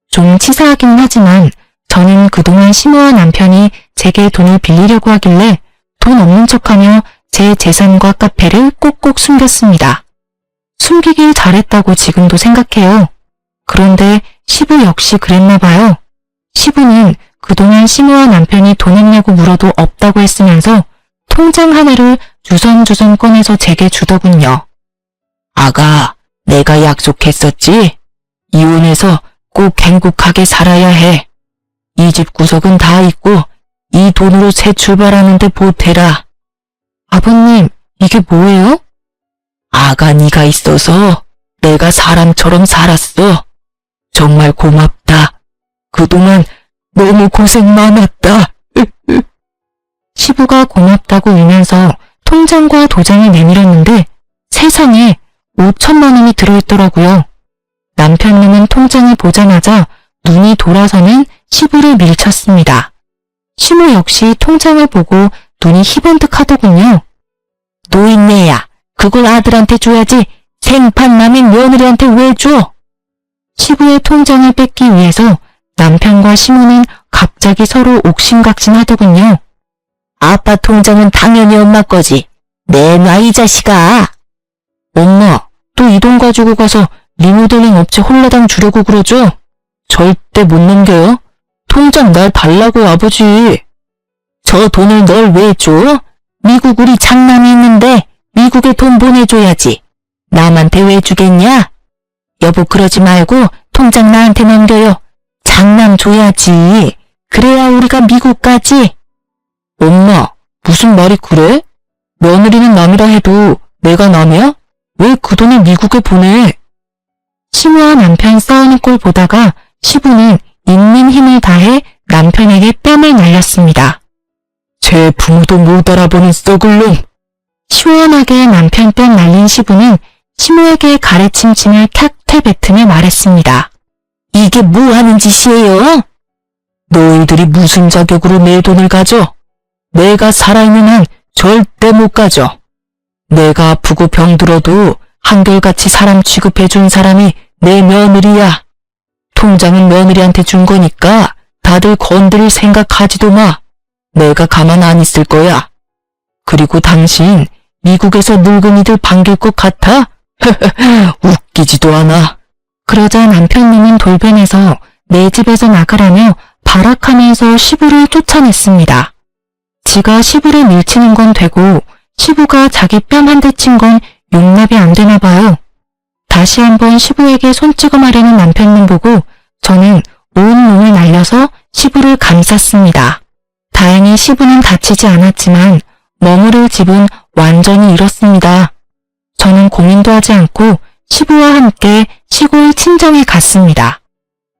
A: 좀 치사하긴 하지만 저는 그동안 시모와 남편이 제게 돈을 빌리려고 하길래 돈 없는 척하며 제 재산과 카페를 꼭꼭 숨겼습니다. 숨기길 잘했다고 지금도 생각해요. 그런데 시부 역시 그랬나 봐요. 시부는 그동안 시모와 남편이 돈 있냐고 물어도 없다고 했으면서 통장 하나를 주섬주섬 꺼내서 제게 주더군요. 아가, 내가 약속했었지? 이혼해서 꼭 행복하게 살아야 해. 이 집 구석은 다 있고 이 돈으로 새 출발하는데 보태라. 아버님, 이게 뭐예요? 아가 네가 있어서 내가 사람처럼 살았어. 정말 고맙다. 그동안 너무 고생 많았다. 시부가 고맙다고 울면서 통장과 도장을 내밀었는데 세상에 5천만 원이 들어있더라고요. 남편님은 통장을 보자마자 눈이 돌아서는 시부를 밀쳤습니다. 시부 역시 통장을 보고 눈이 희번뜩하더군요. 노인네야, 그걸 아들한테 줘야지. 생판 남인 며느리한테 왜 줘? 시부의 통장을 뺏기 위해서 남편과 시모는 갑자기 서로 옥신각신하더군요. 아빠 통장은 당연히 엄마 거지. 내놔 이 자식아. 엄마, 또 이 돈 가지고 가서 리모델링 업체 홀라당 주려고 그러죠? 절대 못 넘겨요. 통장 날 달라고요, 아버지. 저 돈을 널 왜 줘? 미국 우리 장남이 있는데 미국에 돈 보내줘야지. 남한테 왜 주겠냐? 여보, 그러지 말고 통장 나한테 넘겨요. 장남 줘야지. 그래야 우리가 미국 가지. 엄마, 무슨 말이 그래? 며느리는 남이라 해도 내가 남이야? 왜 그 돈을 미국에 보내? 시부와 남편 싸우는 꼴 보다가 시부는 있는 힘을 다해 남편에게 뺨을 날렸습니다. 제 부모도 못 알아보는 썩을 놈. 시원하게 남편 뺨 날린 시부는 시모에게 가래침침을 탁 뱉으며 말했습니다. 이게 뭐 하는 짓이에요? 너희들이 무슨 자격으로 내 돈을 가져? 내가 살아있는 한 절대 못 가져. 내가 아프고 병들어도 한결같이 사람 취급해준 사람이 내 며느리야. 통장은 며느리한테 준 거니까 다들 건드릴 생각하지도 마. 내가 가만 안 있을 거야. 그리고 당신 미국에서 늙은이들 반길 것 같아? 웃기지도 않아. 그러자 남편님은 돌변해서 내 집에서 나가라며 발악하면서 시부를 쫓아냈습니다. 지가 시부를 밀치는 건 되고 시부가 자기 뺨 한 대 친 건 용납이 안 되나 봐요. 다시 한번 시부에게 손 찍어 마려는 남편님 보고 저는 온 몸을 날려서 시부를 감쌌습니다. 다행히 시부는 다치지 않았지만 머무를 집은 완전히 잃었습니다. 저는 고민도 하지 않고 시부와 함께 시골 친정에 갔습니다.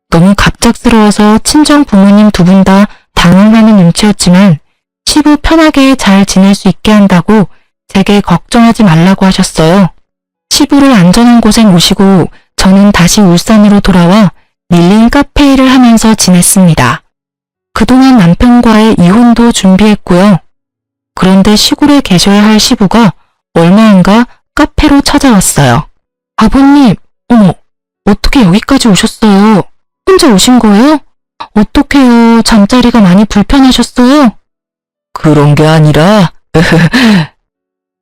A: 너무 갑작스러워서 친정 부모님 두 분 다 당황하는 눈치였지만 시부 편하게 잘 지낼 수 있게 한다고 제게 걱정하지 말라고 하셨어요. 시부를 안전한 곳에 모시고 저는 다시 울산으로 돌아와 밀린 카페 일을 하면서 지냈습니다. 그동안 남편과의 이혼도 준비했고요. 그런데 시골에 계셔야 할 시부가 얼마 안가 카페로 찾아왔어요. 아버님, 어머, 어떻게 여기까지 오셨어요? 혼자 오신 거예요? 어떡해요, 잠자리가 많이 불편하셨어요? 그런 게 아니라...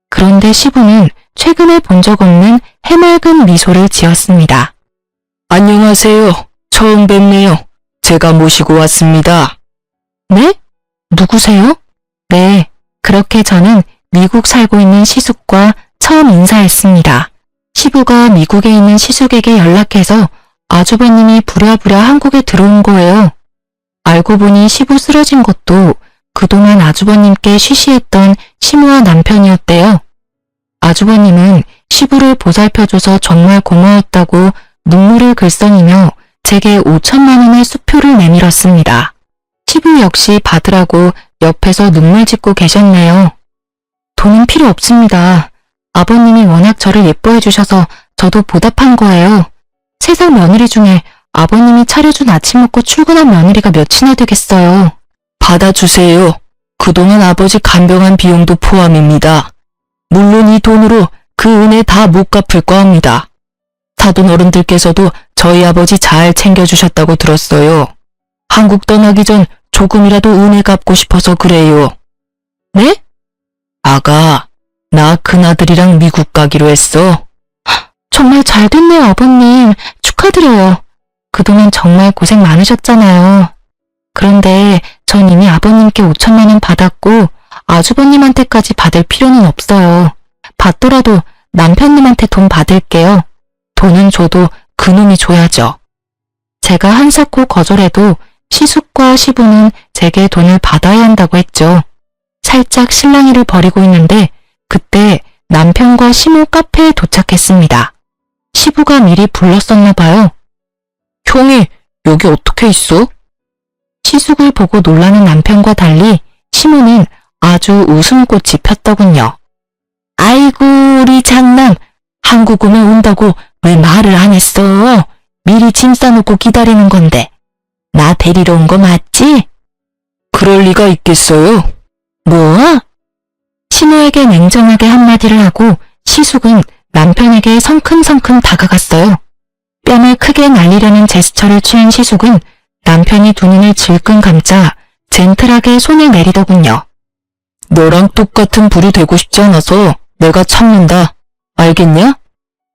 A: 그런데 시부는 최근에 본 적 없는 해맑은 미소를 지었습니다. 안녕하세요. 처음 뵙네요. 제가 모시고 왔습니다. 네? 누구세요? 네, 그렇게 저는 미국 살고 있는 시숙과 처음 인사했습니다. 시부가 미국에 있는 시숙에게 연락해서 아주버님이 부랴부랴 한국에 들어온 거예요. 알고 보니 시부 쓰러진 것도 그동안 아주버님께 쉬쉬했던 시모와 남편이었대요. 아주버님은 시부를 보살펴줘서 정말 고마웠다고 눈물을 글썽이며 제게 5천만 원의 수표를 내밀었습니다. 시부 역시 받으라고 옆에서 눈물 짓고 계셨네요. 돈은 필요 없습니다. 아버님이 워낙 저를 예뻐해 주셔서 저도 보답한 거예요. 세상 며느리 중에 아버님이 차려준 아침 먹고 출근한 며느리가 몇이나 되겠어요. 받아주세요. 그동안 아버지 간병한 비용도 포함입니다. 물론 이 돈으로 그 은혜 다 못 갚을 거합니다. 사돈 어른들께서도 저희 아버지 잘 챙겨주셨다고 들었어요. 한국 떠나기 전 조금이라도 은혜 갚고 싶어서 그래요. 네? 아가, 나 큰아들이랑 미국 가기로 했어. 정말 잘 됐네요, 아버님. 축하드려요. 그동안 정말 고생 많으셨잖아요. 그런데 전 이미 아버님께 5천만 원 받았고 아주버님한테까지 받을 필요는 없어요. 받더라도 남편님한테 돈 받을게요. 돈은 줘도 그놈이 줘야죠. 제가 한사코 거절해도 시숙과 시부는 제게 돈을 받아야 한다고 했죠. 살짝 실랑이를 벌이고 있는데 그때 남편과 시모 카페에 도착했습니다. 시부가 미리 불렀었나 봐요. 형이 여기 어떻게 있어? 시숙을 보고 놀라는 남편과 달리 시모는 아주 웃음꽃이 폈더군요. 아이고 우리 장남, 한국 오면 온다고 왜 말을 안 했어? 미리 짐 싸놓고 기다리는 건데. 나 데리러 온 거 맞지? 그럴 리가 있겠어요? 뭐? 신우에게 냉정하게 한마디를 하고 시숙은 남편에게 성큼성큼 다가갔어요. 뺨을 크게 날리려는 제스처를 취한 시숙은 남편이 두 눈을 질끈 감자 젠틀하게 손을 내리더군요. 너랑 똑같은 불이 되고 싶지 않아서 내가 참는다. 알겠냐?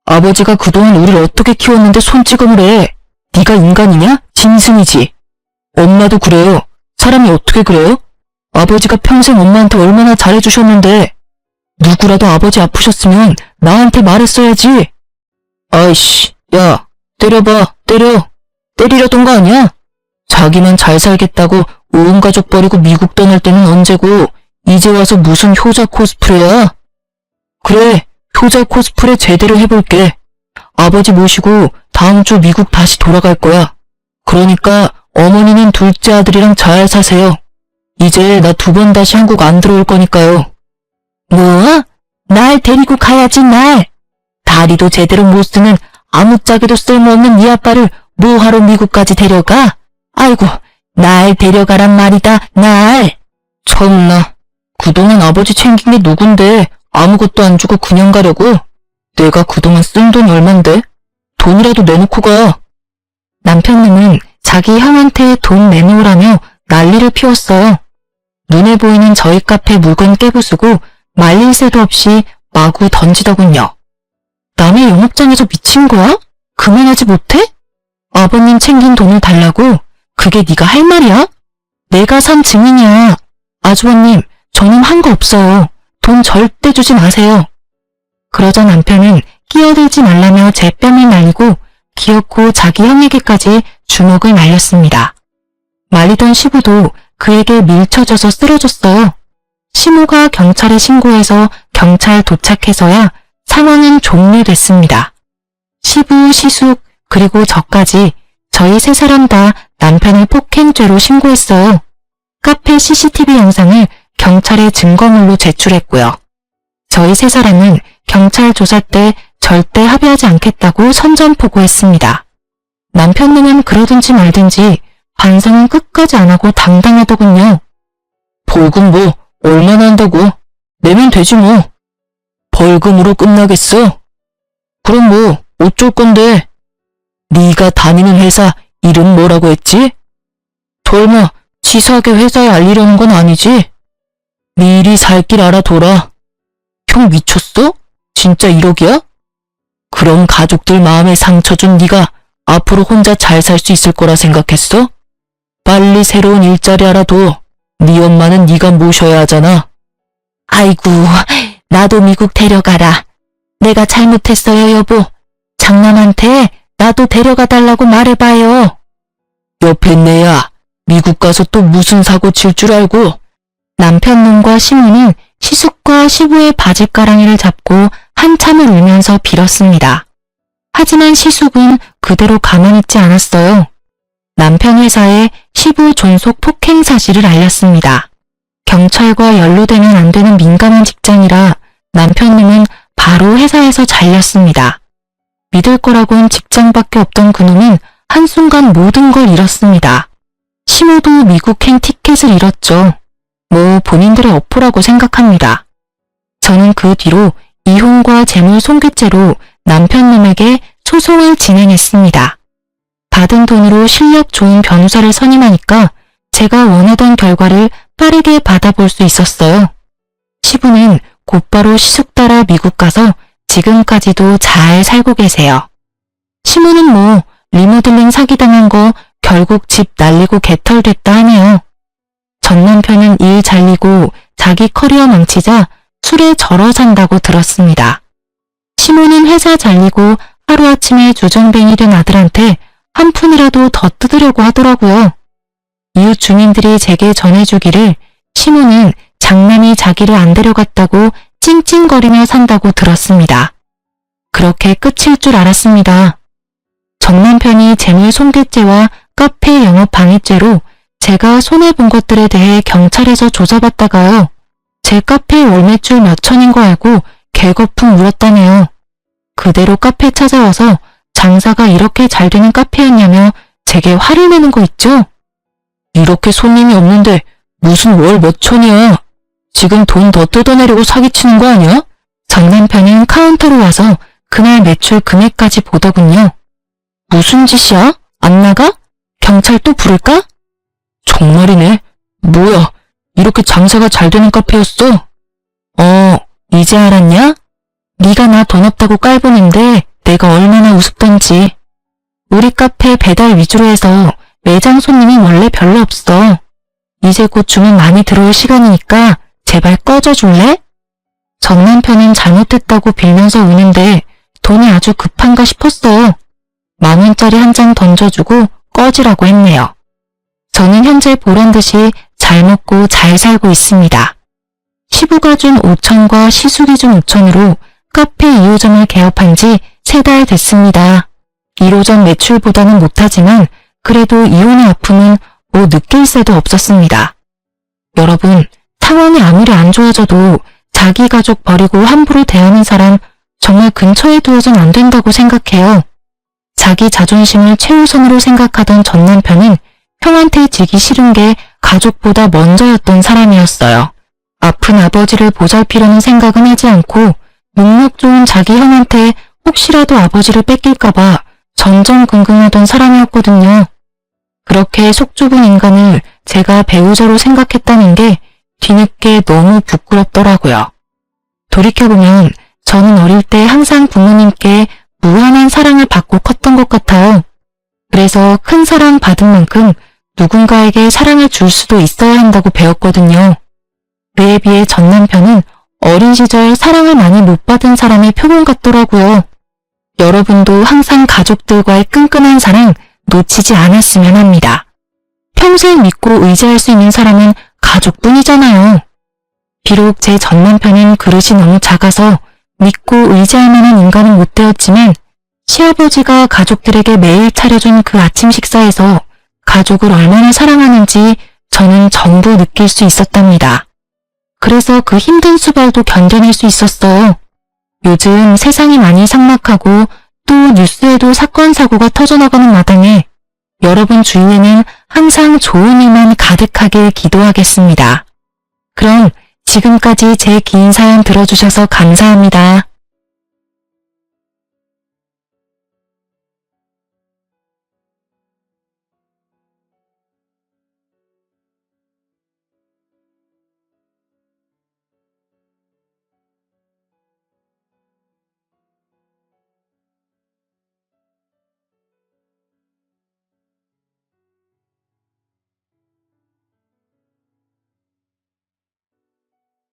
A: 아버지가 그동안 우리를 어떻게 키웠는데 손찌검을 해. 네가 인간이냐? 짐승이지. 엄마도 그래요. 사람이 어떻게 그래요? 아버지가 평생 엄마한테 얼마나 잘해주셨는데. 누구라도 아버지 아프셨으면 나한테 말했어야지. 아이씨, 야, 때려봐, 때려. 때리려던 거 아니야? 자기만 잘 살겠다고 온 가족 버리고 미국 떠날 때는 언제고 이제 와서 무슨 효자 코스프레야? 그래, 효자 코스프레 제대로 해볼게. 아버지 모시고 다음 주 미국 다시 돌아갈 거야. 그러니까 어머니는 둘째 아들이랑 잘 사세요. 이제 나 두 번 다시 한국 안 들어올 거니까요. 뭐? 날 데리고 가야지, 날. 다리도 제대로 못 쓰는 아무짝에도 쓸모없는 네 아빠를 뭐하러 미국까지 데려가? 아이고, 날 데려가란 말이다, 날. 참나, 그동안 아버지 챙긴 게 누군데 아무것도 안 주고 그냥 가려고? 내가 그동안 쓴 돈이 얼만데? 돈이라도 내놓고 가. 남편님은 자기 형한테 돈 내놓으라며 난리를 피웠어요. 눈에 보이는 저희 카페 물건 깨부수고 말릴 새도 없이 마구 던지더군요. 남의 영업장에서 미친 거야? 그만하지 못해? 아버님 챙긴 돈을 달라고? 그게 네가 할 말이야? 내가 산 증인이야. 아주버님, 저는 한 거 없어요. 돈 절대 주지 마세요. 그러자 남편은 끼어들지 말라며 제 뺨을 날리고 기어코 자기 형에게까지 주먹을 날렸습니다. 말리던 시부도 그에게 밀쳐져서 쓰러졌어요. 시모가 경찰에 신고해서 경찰 도착해서야 상황은 종료됐습니다. 시부, 시숙, 그리고 저까지 저희 세 사람 다 남편을 폭행죄로 신고했어요. 카페 CCTV 영상을 경찰에 증거물로 제출했고요. 저희 세 사람은 경찰 조사 때 절대 합의하지 않겠다고 선전포고했습니다. 남편님은 그러든지 말든지 반성은 끝까지 안 하고 당당하더군요. 벌금 뭐 얼마나 한다고? 내면 되지 뭐. 벌금으로 끝나겠어? 그럼 뭐 어쩔 건데? 네가 다니는 회사 이름 뭐라고 했지? 설마 치사하게 회사에 알리려는 건 아니지? 미리 살 길 알아둬라. 형 미쳤어? 진짜 1억이야? 그럼 가족들 마음에 상처 준 네가 앞으로 혼자 잘 살 수 있을 거라 생각했어? 빨리 새로운 일자리 알아둬. 네 엄마는 네가 모셔야 하잖아. 아이고, 나도 미국 데려가라. 내가 잘못했어요, 여보. 장남한테 나도 데려가 달라고 말해봐요. 옆에 내야 미국 가서 또 무슨 사고 칠 줄 알고. 남편놈과 시모는 시숙과 시부의 바짓가랑이를 잡고 한참을 울면서 빌었습니다. 하지만 시숙은 그대로 가만히 있지 않았어요. 남편 회사에 시부 존속 폭행 사실을 알렸습니다. 경찰과 연루되면 안 되는 민감한 직장이라 남편님은 바로 회사에서 잘렸습니다. 믿을 거라곤 직장밖에 없던 그놈은 한순간 모든 걸 잃었습니다. 시모도 미국행 티켓을 잃었죠. 뭐 본인들의 어포라고 생각합니다. 저는 그 뒤로 이혼과 재물 손괴죄로 남편님에게 소송을 진행했습니다. 받은 돈으로 실력 좋은 변호사를 선임하니까 제가 원하던 결과를 빠르게 받아볼 수 있었어요. 시부는 곧바로 시숙 따라 미국 가서 지금까지도 잘 살고 계세요. 시모는 뭐 리모델링 사기당한 거 결국 집 날리고 개털됐다 하네요. 전 남편은 일 잘리고 자기 커리어 망치자 술에 절어 산다고 들었습니다. 시모는 회사 잘리고 하루아침에 주정뱅이 된 아들한테 한 푼이라도 더 뜯으려고 하더라고요. 이웃 주민들이 제게 전해주기를 시모는 장남이 자기를 안 데려갔다고 찡찡거리며 산다고 들었습니다. 그렇게 끝일 줄 알았습니다. 전 남편이 재물 손괴죄와 카페 영업 방해죄로 제가 손해본 것들에 대해 경찰에서 조사받다가요. 제 카페 월 매출 몇 천인 거 알고 개거품 물었다네요. 그대로 카페 찾아와서 장사가 이렇게 잘 되는 카페였냐며 제게 화를 내는 거 있죠? 이렇게 손님이 없는데 무슨 월 몇 천이야? 지금 돈 더 뜯어내려고 사기치는 거 아니야? 전 남편은 카운터로 와서 그날 매출 금액까지 보더군요. 무슨 짓이야? 안 나가? 경찰 또 부를까? 정말이네. 뭐야, 이렇게 장사가 잘 되는 카페였어? 이제 알았냐? 네가 나 돈 없다고 깔보는데 내가 얼마나 우습던지. 우리 카페 배달 위주로 해서 매장 손님이 원래 별로 없어. 이제 곧 주문 많이 들어올 시간이니까 제발 꺼져줄래? 전 남편은 잘못됐다고 빌면서 우는데 돈이 아주 급한가 싶었어. 10,000원짜리 한 장 던져주고 꺼지라고 했네요. 저는 현재 보란듯이 잘 먹고 잘 살고 있습니다. 시부가 준 5,000과 시숙이 준 5,000으로 카페 2호점을 개업한 지 3달 됐습니다. 1호점 매출보다는 못하지만 그래도 이혼의 아픔은 뭐 느낄 새도 없었습니다. 여러분, 상황이 아무리 안 좋아져도 자기 가족 버리고 함부로 대하는 사람 정말 근처에 두어선 안 된다고 생각해요. 자기 자존심을 최우선으로 생각하던 전 남편은 형한테 지기 싫은 게 가족보다 먼저였던 사람이었어요. 아픈 아버지를 보살피려는 생각은 하지 않고 능력 좋은 자기 형한테 혹시라도 아버지를 뺏길까봐 전전긍긍하던 사람이었거든요. 그렇게 속 좁은 인간을 제가 배우자로 생각했다는 게 뒤늦게 너무 부끄럽더라고요. 돌이켜보면 저는 어릴 때 항상 부모님께 무한한 사랑을 받고 컸던 것 같아요. 그래서 큰 사랑 받은 만큼 누군가에게 사랑을 줄 수도 있어야 한다고 배웠거든요. 그에 비해 전 남편은 어린 시절 사랑을 많이 못 받은 사람의 표본 같더라고요. 여러분도 항상 가족들과의 끈끈한 사랑 놓치지 않았으면 합니다. 평생 믿고 의지할 수 있는 사람은 가족뿐이잖아요. 비록 제 전 남편은 그릇이 너무 작아서 믿고 의지할 만한 인간은 못 되었지만 시아버지가 가족들에게 매일 차려준 그 아침 식사에서 가족을 얼마나 사랑하는지 저는 전부 느낄 수 있었답니다. 그래서 그 힘든 수발도 견뎌낼 수 있었어요. 요즘 세상이 많이 삭막하고 또 뉴스에도 사건 사고가 터져나가는 마당에 여러분 주위에는 항상 좋은 일만 가득하길 기도하겠습니다. 그럼 지금까지 제 긴 사연 들어주셔서 감사합니다.